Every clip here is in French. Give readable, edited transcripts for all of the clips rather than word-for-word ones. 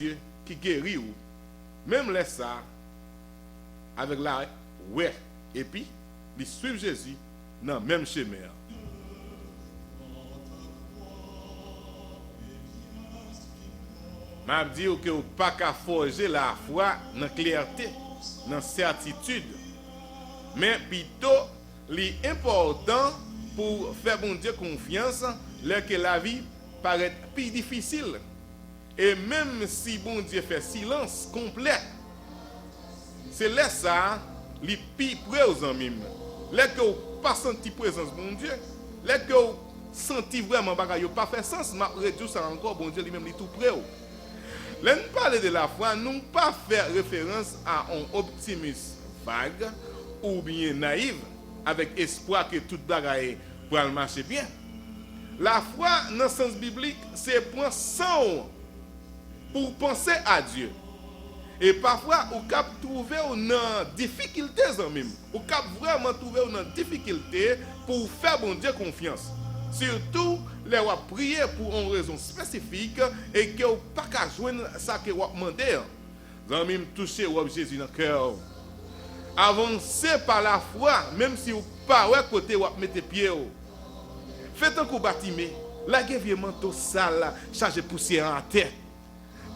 Dieu qui guérit ou même laisse ça avec la ouais et puis ils suivent Jésus dans le même chemin. M'a dit que vous pas qu'à forger la foi dans la clarté, dans la certitude, mais plutôt l'important pour faire bon Dieu confiance, là que la vie paraît plus difficile. Et même si bon Dieu fait silence complet, c'est là ça, les plus près aux amis. Là que vous pas senti présence bon Dieu, là que vous senti vraiment bagaille pas fait sens, m'a réduit ça encore bon Dieu lui-même il tout près. Là nous parler de la foi, nous pas faire référence à un optimisme vague ou bien naïf avec espoir que toute bagaille va marcher bien. La foi dans le sens biblique, c'est prendre son pour penser à Dieu. Et parfois, on peut trouver une difficulté même. On peut vraiment trouver une difficulté pour faire bon Dieu confiance. Surtout, les on prier pour une raison spécifique et que vous pas qu'à joindre ça que vous demandez. Vous avez même touché Jésus dans le cœur. Avancez par la foi, même si vous pas ouais côté vous mettez pied. Faites un coup bâtiment, la vieux manteau sale, chargé poussière en terre.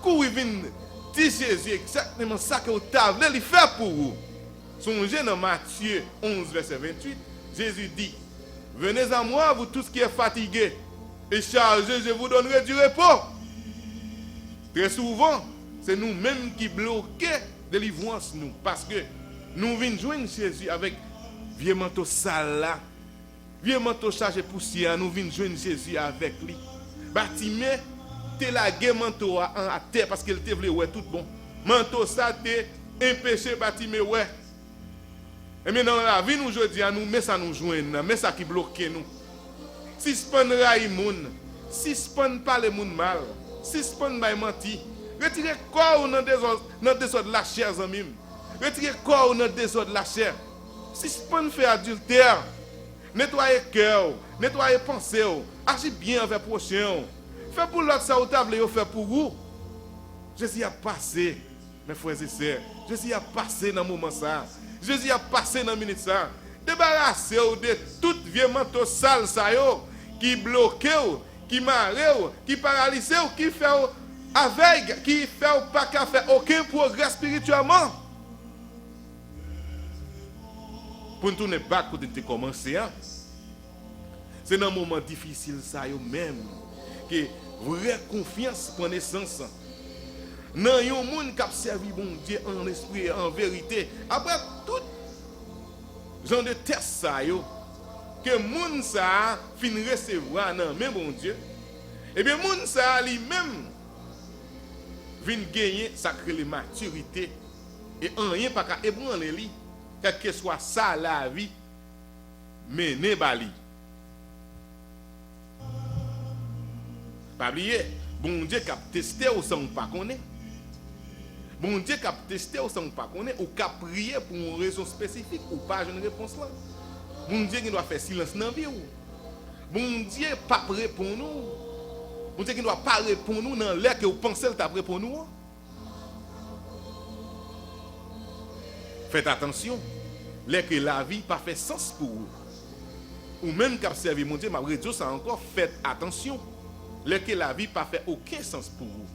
Quand vous venez dire Jésus exactement ça que vous avez fait pour vous. Songez dans Matthieu 11, verset 28, Jésus dit, venez à moi, vous tous qui êtes fatigués et chargés, je vous donnerai du repos. Très souvent, c'est nous-mêmes qui bloquons délivrance nous, parce que nous venons joindre Jésus avec vieux manteau sale là. Vieux manteau chargé poussière, nous venons joindre Jésus avec lui. Bartimée, t'es la guerre manteau à terre parce qu'il te voulait ouais tout bon. Manteau ça t'es empêché Bartimée ouais. Et maintenant la vie nous aujourd'hui nous mais ça nous joindre, mais ça qui bloque nous. Si spon raï moun, si spon parler moun mal, si spon bay menti, retirez corps dans désordre la chair amis. Retirez corps dans désordre la chair. Si spon fait adultère, nettoyez cœur, nettoyez pensée, agissez bien avec prochain. Faites pour l'autre ça, vous avez fait pour vous. Jésus a passé, mes frères et sœurs. Jésus a passé dans le moment ça. Jésus a passé dans le minute ça. Débarrassez-vous de tout vieux manteau sale ça, qui bloque, qui marre, qui paralyse, qui fait avec, qui fait pas qu'à faire aucun progrès spirituellement. Pour nous tourner back quand tu commencé, c'est dans un moment difficile ça même que vraie confiance prend naissance. Dans un monde qui a servi bon Dieu en esprit, en vérité. Après tout genre de test ça que monde ça fin recevoir dans même bon Dieu. Et bien monde ça lui-même vient gagner sacré maturité et rien pas qu'à ébranler lui. Quel que soit ça la vie, menez bali. Pas oublier, bon Dieu qui a testé ou sans pas connaître. Bon Dieu qui a testé ou sans pas connaître, ou qui a prié pour une raison spécifique, ou pas une réponse là. Bon Dieu qui doit faire silence dans la vie. Bon Dieu pas répondre nous. Bon Dieu qui doit pas répondre nous dans l'air que vous pensez qu'il t'a répondu nous. Faites attention, les que la vie pas fait sens pour vous. Ou même qu'à servir mon Dieu, m'a réduit ça encore, faites attention. Les que la vie pas fait aucun sens pour vous.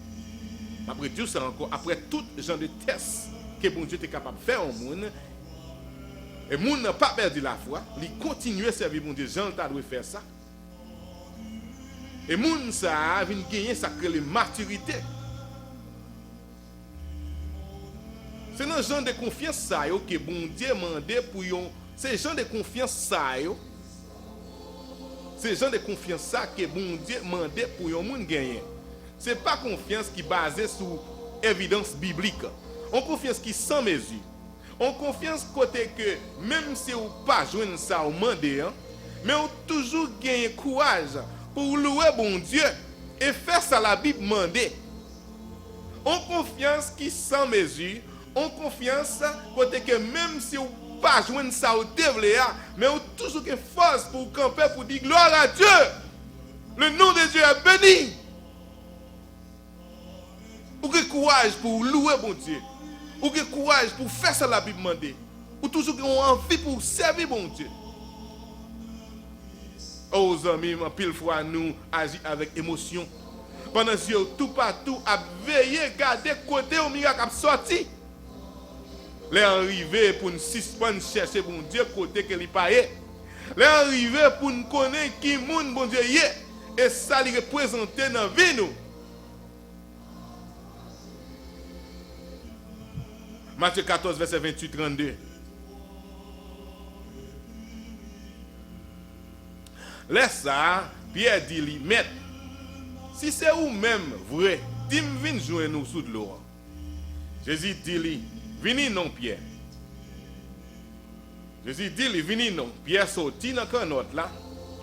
M'a réduit ça encore, après tout genre de tests que mon Dieu est capable de faire au monde, et le monde n'a pas perdu la foi, il continue à servir mon Dieu, Jean t'a dû faire ça. Et le monde ça vient gagner ça crée la maturité. C'est un genre de confiance ça que bon Dieu demandé pour yon. C'est genre de confiance ça c'est genre de confiance ça que bon Dieu demandé pour yon monde gagner. C'est pas confiance qui basée sur évidence biblique. On confiance qui sans mesure. On confiance côté que même si ou pas joindre ça au mandé, mais on toujours gagner courage pour louer bon Dieu et faire ça la Bible mandé. On confiance qui sans mesure. On confiance côté que même si vous pas joindre ça au développé, mais on toujours que force pour camper pour dire gloire à Dieu. Le nom de Dieu est béni. Ou que courage pour louer bon Dieu. Ou que courage pour faire ça la Bible demande. Ou toujours ont envie pour servir bon Dieu. Oh amis, en pile fois nous agissons avec émotion. Pendant que tout partout à veiller, garder côté au miracle a sorti. Les arrivés pour nous suspendre chercher bon Dieu côté que il pas est. Les arrivés pour nous connaître qui monde bon Dieu est et ça lui représenter dans vie nous. Matthieu 14 verset 28 32. Laisse ça, Pierre dit lui, maître, si c'est ou même vrai, dis-moi viens joindre nous sous de l'eau. Jésus dit lui, venez non Pierre. Jésus dit lui, venez non. Pierre sorti dans le autre là,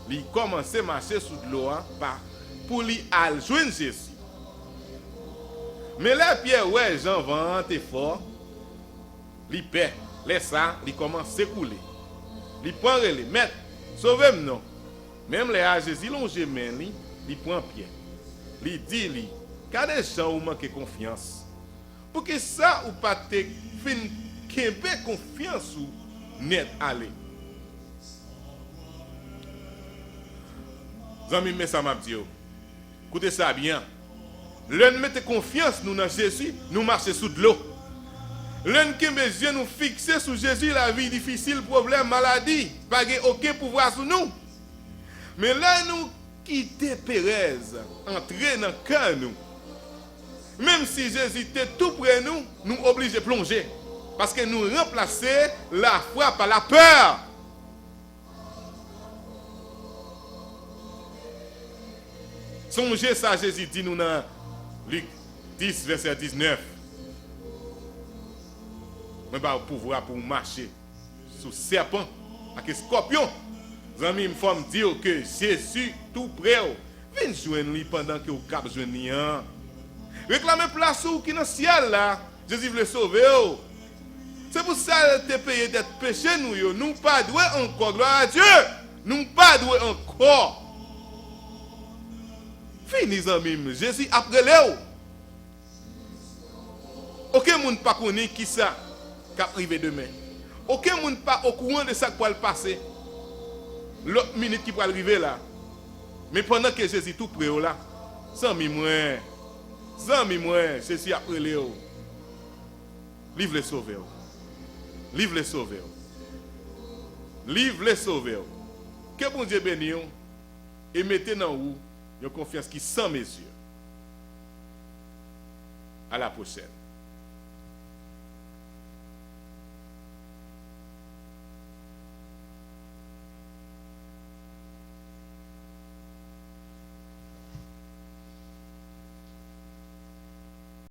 il commence à marcher sous de l'eau pour lui aller joindre Jésus. Mais là Pierre ouais Jean vente fort, il paie, laisse ça, il commence à couler. Il prend les maître, sauvez-moi non. Même les Jésus longe main li, il prend Pierre. Il dit lui, quand des gens ou manquent confiance. Pour que ça ou pas te fin kembe confiance ou net aller. Zami mais ça m'a dit. Écoutez ça bien. L'un mette confiance nous dans Jésus, nous marcher sous de l'eau. L'un qui yeux nous fixer sur Jésus la vie difficile, problème, maladie, pas aucun pouvoir sur nous. Mais là, nous quitter Pérez, entrer dans le cœur nous. Même si Jésus était tout près de nous, nous obligés de plonger. Parce que nous remplacer la foi par la peur. Songez ça, Jésus dit nous dans Luc 10, verset 19. Mais pas pouvoir pour marcher sous serpent, avec scorpion. Amis, il faut me dire que Jésus tout près, viens joindre lui pendant que vous cap joindre. Réclamez place ou qui dans le ciel là, Jésus veut sauver. C'est pour ça que tu payé d'être péché nous. Nous pas doué encore, gloire à Dieu. Nous pas doué encore. Fini amis, Jésus après Léo. Aucun monde pas connaît qui ça qui va arriver demain. Aucun monde pas au courant de ça qui va le passer. L'autre minute qui va arriver là. Mais pendant que Jésus tout près là, sans mi moins, Jésus après Léo. Livre les sauveurs. Livre les sauveurs. Livre les sauveurs. Que bon Dieu bénisse et mettez dans vous une confiance qui sans mesure. À la prochaine.